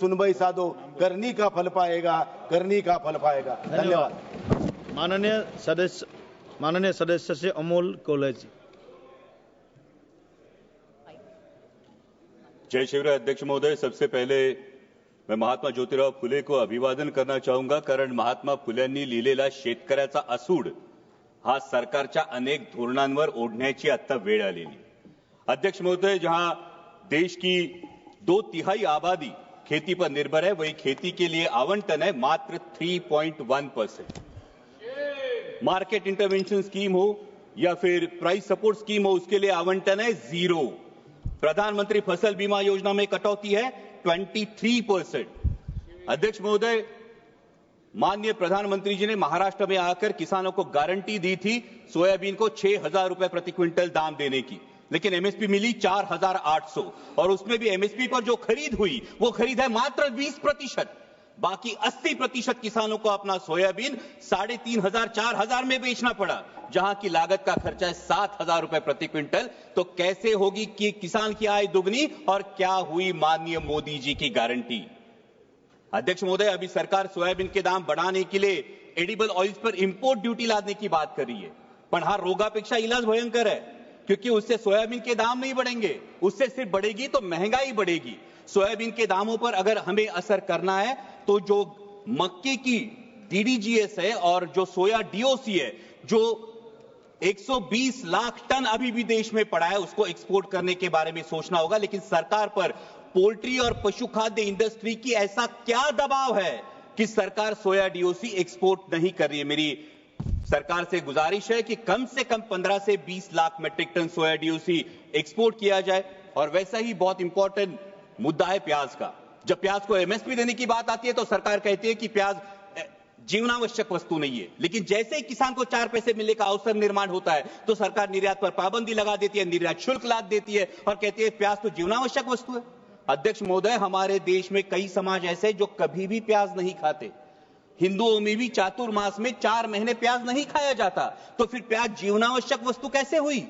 सुनवाई साधो, करनी का फल पाएगा, करनी का फल पाएगा। धन्यवाद। माननीय सदस्य से अमोल कोल्हे। जय शिवराय अध्यक्ष महोदय, सबसे पहले मैं महात्मा ज्योतिराव फुले को अभिवादन करना चाहूंगा, कारण महात्मा फुल्यांनी लिहिलेला शेतकऱ्याचा असूड हा सरकारच्या अनेक धोरणांवर ओढण्याची आता वेळ आलेली। अध्यक्ष महोदय, जहां देश की 2/3 आबादी खेती पर निर्भर है, वही खेती के लिए आवंटन है मात्र 3.1%। मार्केट इंटरवेंशन स्कीम हो या फिर प्राइस सपोर्ट स्कीम हो, उसके लिए आवंटन है 0। प्रधानमंत्री फसल बीमा योजना में कटौती है 23%। अध्यक्ष महोदय, माननीय प्रधानमंत्री जी ने महाराष्ट्र में आकर किसानों को गारंटी दी थी सोयाबीन को 6,000 रुपए प्रति क्विंटल दाम देने की, लेकिन एमएसपी मिली 4,800 और उसमें भी एमएसपी पर जो खरीद हुई वो खरीद है मात्र 20%। बाकी 80% किसानों को अपना सोयाबीन 3,500 4,000 में बेचना पड़ा, जहां की लागत का खर्चा है 7,000 रुपए प्रति क्विंटल। तो कैसे होगी कि किसान की आय दुगनी और क्या हुई माननीय मोदी जी की गारंटी। अध्यक्ष महोदय, अभी सरकार सोयाबीन के दाम बढ़ाने के लिए एडिबल ऑयल्स पर इंपोर्ट ड्यूटी लादने की बात कर रही है, पण हा रोगापेक्षा इलाज भयंकर है, क्योंकि उससे सोयाबीन के दाम नहीं बढ़ेंगे, उससे सिर्फ बढ़ेगी तो महंगाई बढ़ेगी। सोयाबीन के दामों पर अगर हमें असर करना है तो जो मक्के की डीडीजीएस है और जो सोया डीओसी है, जो 120 लाख टन अभी भी देश में पड़ा है, उसको एक्सपोर्ट करने के बारे में सोचना होगा। लेकिन सरकार पर पोल्ट्री और पशु खाद्य इंडस्ट्री की ऐसा क्या दबाव है कि सरकार सोया डीओसी एक्सपोर्ट नहीं कर रही है। मेरी सरकार से गुजारिश है कि कम से कम 15 से 20 लाख मेट्रिक टन सोया डीओसी एक्सपोर्ट किया जाए। और वैसा ही बहुत इंपॉर्टेंट मुद्दा है प्याज का। जब प्याज को एमएसपी देने की बात आती है तो सरकार कहती है कि प्याज जीवनावश्यक वस्तु नहीं है, लेकिन जैसे ही किसान को 4 पैसे मिलने का अवसर निर्माण होता है तो सरकार निर्यात पर पाबंदी लगा देती है, निर्यात शुल्क लाद देती है और कहती है प्याज तो जीवनावश्यक वस्तु है। अध्यक्ष महोदय, हमारे देश में कई समाज ऐसे जो कभी भी प्याज नहीं खाते। हिंदुओं में भी चातुर्मास में 4 महीने प्याज नहीं खाया जाता, तो फिर प्याज जीवनावश्यक वस्तु कैसे हुई।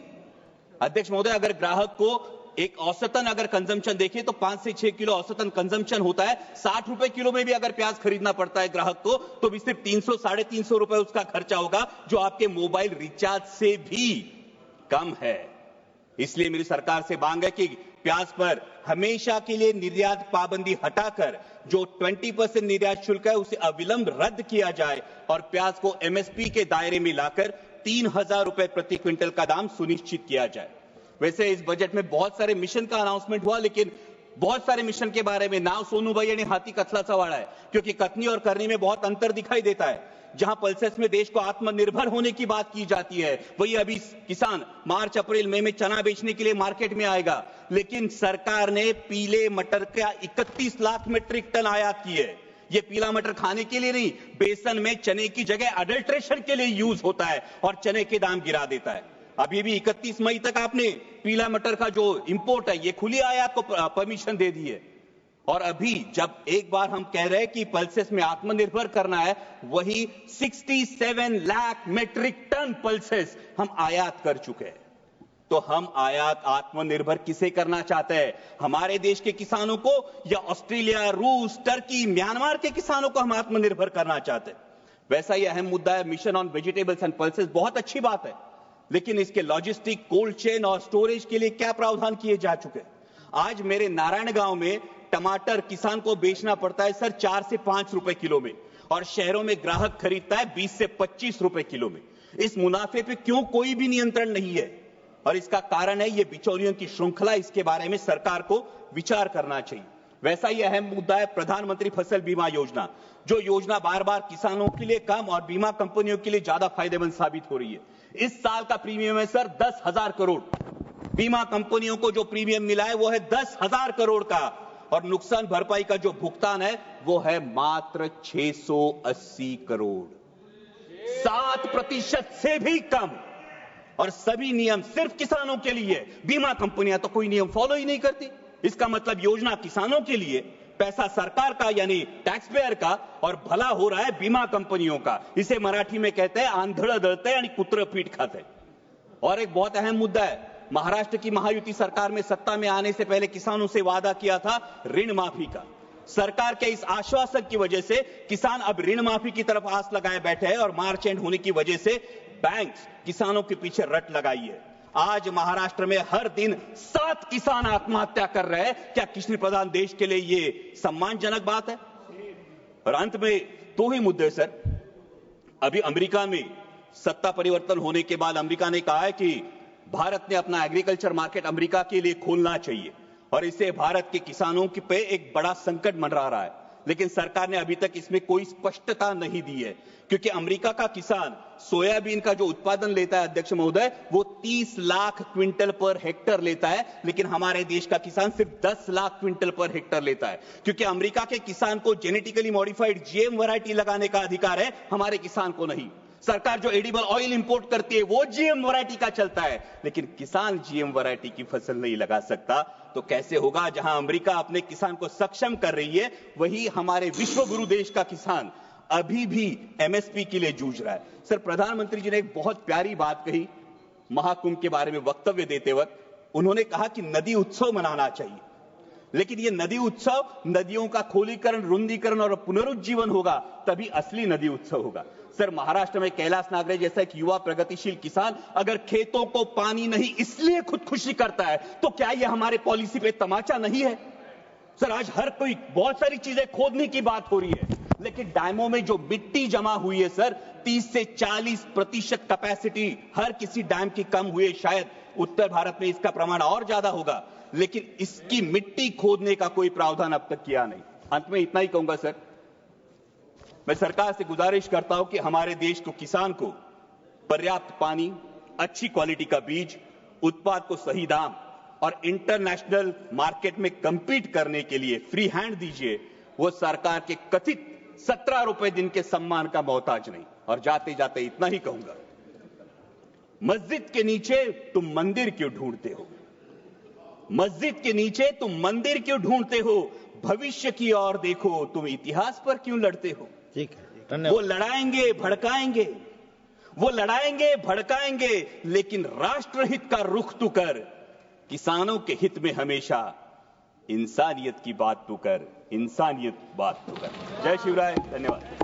अध्यक्ष महोदय, अगर ग्राहक को एक औसतन अगर कंजम्पशन देखें तो 5 से 6 किलो औसतन कंजम्पशन होता है। 60 रुपए किलो में भी अगर प्याज खरीदना पड़ता है ग्राहक को तो भी सिर्फ 300 350 रुपए उसका खर्चा होगा, जो आपके मोबाइल रिचार्ज से भी कम है। इसलिए मेरी सरकार से मांग है कि प्याज पर हमेशा के लिए निर्यात पाबंदी हटाकर जो 20% निर्यात शुल्क है उसे अविलंब रद्द किया जाए और प्याज को एमएसपी के दायरे में लाकर 3,000 रुपए प्रति क्विंटल का दाम सुनिश्चित किया जाए। वैसे इस बजट में बहुत सारे मिशन का अनाउंसमेंट हुआ, लेकिन बहुत सारे मिशन के बारे में नाव सोनू भाई ने हाथी कथलाचा वाला है, क्योंकि कथनी और करनी में बहुत अंतर दिखाई देता है। जहां पल्सेस में देश को आत्मनिर्भर होने की बात की जाती है, वही अभी किसान मार्च अप्रैल मई में चना बेचने के लिए मार्केट में आएगा, लेकिन सरकार ने पीले मटर का 31 लाख मीट्रिक टन आयात की है। ये पीला मटर खाने के लिए नहीं, बेसन में चने की जगह अडल्ट्रेशन के लिए यूज होता है और चने के दाम गिरा देता है। अभी भी 31 मई तक आपने पीला मटर का जो इंपोर्ट है ये खुली आयात को परमिशन दे दी है। और अभी जब एक बार हम कह रहे हैं कि पल्सेस में आत्मनिर्भर करना है, वही 67 लाख मीट्रिक टन पल्सेस हम आयात कर चुके हैं। तो हम आयात आत्मनिर्भर किसे करना चाहते हैं, हमारे देश के किसानों को या ऑस्ट्रेलिया, रूस, टर्की, म्यांमार के किसानों को हम आत्मनिर्भर करना चाहते हैं। वैसा ही अहम मुद्दा है mission on vegetables and pulses. बहुत अच्छी बात है, लेकिन इसके लॉजिस्टिक, कोल्ड चेन और स्टोरेज के लिए क्या प्रावधान किए जा चुके हैं। आज मेरे नारायण गांव में टमाटर किसान को बेचना पड़ता है सर 4 से 5 रुपए किलो में, और शहरों में ग्राहक खरीदता है 20 से 25 रुपए किलो में। इस मुनाफे पे क्यों कोई भी नियंत्रण नहीं है, और इसका कारण है ये बिचौलियों की श्रृंखला। इसके बारे में सरकार को विचार करना चाहिए। वैसा ही अहम मुद्दा है प्रधानमंत्री फसल बीमा योजना, जो योजना बार बार किसानों के लिए कम और बीमा कंपनियों के लिए ज्यादा फायदेमंद साबित हो रही है। इस साल का प्रीमियम है सर 10,000 करोड़। बीमा कंपनियों को जो प्रीमियम मिला है वो है 10,000 करोड़ का, और नुकसान भरपाई का जो भुगतान है वो है मात्र 680 करोड़, 7% से भी कम। और सभी नियम सिर्फ किसानों के लिए। बीमा कंपनियां तो कोई नियम फॉलो ही नहीं करती। इसका मतलब योजना किसानों के लिए, पैसा सरकार का यानी टैक्स पेयर का, और भला हो रहा है बीमा कंपनियों का। इसे मराठी में कहते हैं आंधळ दळते यानी कुत्र पीठ खाते। और एक बहुत अहम मुद्दा है, महाराष्ट्र की महायुति सरकार में सत्ता में आने से पहले किसानों से वादा किया था ऋण माफी का। सरकार के इस आश्वासन की वजह से किसान अब ऋण माफी की तरफ आस लगाए बैठे हैं और मार्च एंड होने की वजह से बैंक किसानों के पीछे रट लगाई है। आज महाराष्ट्र में हर दिन 7 किसान आत्महत्या कर रहे हैं। क्या कृषि प्रधान देश के लिए ये सम्मानजनक बात है? और अंत में 2 ही मुद्दे सर। अभी अमेरिका में सत्ता परिवर्तन होने के बाद अमेरिका ने कहा है कि भारत ने अपना एग्रीकल्चर मार्केट अमेरिका के लिए खोलना चाहिए और इससे भारत के किसानों के पे एक बड़ा संकट मंडरा रहा है। लेकिन सरकार ने अभी तक इसमें कोई स्पष्टता नहीं दी है, क्योंकि अमेरिका का किसान सोयाबीन का जो उत्पादन लेता है अध्यक्ष महोदय, वो 30 लाख क्विंटल पर हेक्टर लेता है, लेकिन हमारे देश का किसान सिर्फ 10 लाख क्विंटल पर हेक्टर लेता है, क्योंकि अमेरिका के किसान को जेनेटिकली मॉडिफाइड जीएम वैरायटी लगाने का अधिकार है, हमारे किसान को नहीं। सरकार जो एडिबल ऑयल इंपोर्ट करती है वो जीएम वैरायटी का चलता है, लेकिन किसान जीएम वैरायटी की फसल नहीं लगा सकता। तो कैसे होगा? जहां अमेरिका अपने किसान को सक्षम कर रही है, वही हमारे विश्व गुरु देश का किसान अभी भी एमएसपी के लिए जूझ रहा है। सर, प्रधानमंत्री जी ने एक बहुत प्यारी बात कही महाकुंभ के बारे में वक्तव्य देते वक्त। उन्होंने कहा कि नदी उत्सव मनाना चाहिए, लेकिन ये नदी उत्सव नदियों का खोलीकरण, रुंदीकरण और पुनरुज्जीवन होगा, तभी असली नदी उत्सव होगा। सर, महाराष्ट्र में कैलाश नागरे जैसा एक युवा प्रगतिशील किसान अगर खेतों को पानी नहीं इसलिए खुदकुशी करता है, तो क्या ये हमारे पॉलिसी पे तमाचा नहीं है? सर, आज हर कोई बहुत सारी चीजें खोदने की बात हो रही है, लेकिन डैमों में जो मिट्टी जमा हुई है सर, 30 से 40% कैपेसिटी हर किसी डैम की कम हुई है। शायद उत्तर भारत में इसका प्रमाण और ज्यादा होगा, लेकिन इसकी मिट्टी खोदने का कोई प्रावधान अब तक किया नहीं। अंत में इतना ही कहूंगा सर, मैं सरकार से गुजारिश करता हूं कि हमारे देश को, किसान को पर्याप्त पानी, अच्छी क्वालिटी का बीज, उत्पाद को सही दाम और इंटरनेशनल मार्केट में कंपीट करने के लिए फ्री हैंड दीजिए। वो सरकार के कथित 17 रुपए दिन के सम्मान का मोहताज नहीं। और जाते जाते इतना ही कहूंगा, मस्जिद के नीचे तुम मंदिर क्यों ढूंढते हो? मस्जिद के नीचे तुम मंदिर क्यों ढूंढते हो? भविष्य की ओर देखो, तुम इतिहास पर क्यों लड़ते हो? ठीक है, धन्यवाद। वो लड़ाएंगे भड़काएंगे, वो लड़ाएंगे भड़काएंगे, लेकिन राष्ट्रहित का रुख तू कर, किसानों के हित में हमेशा इंसानियत की बात तू कर, इंसानियत बात तू कर। जय शिवराय, धन्यवाद।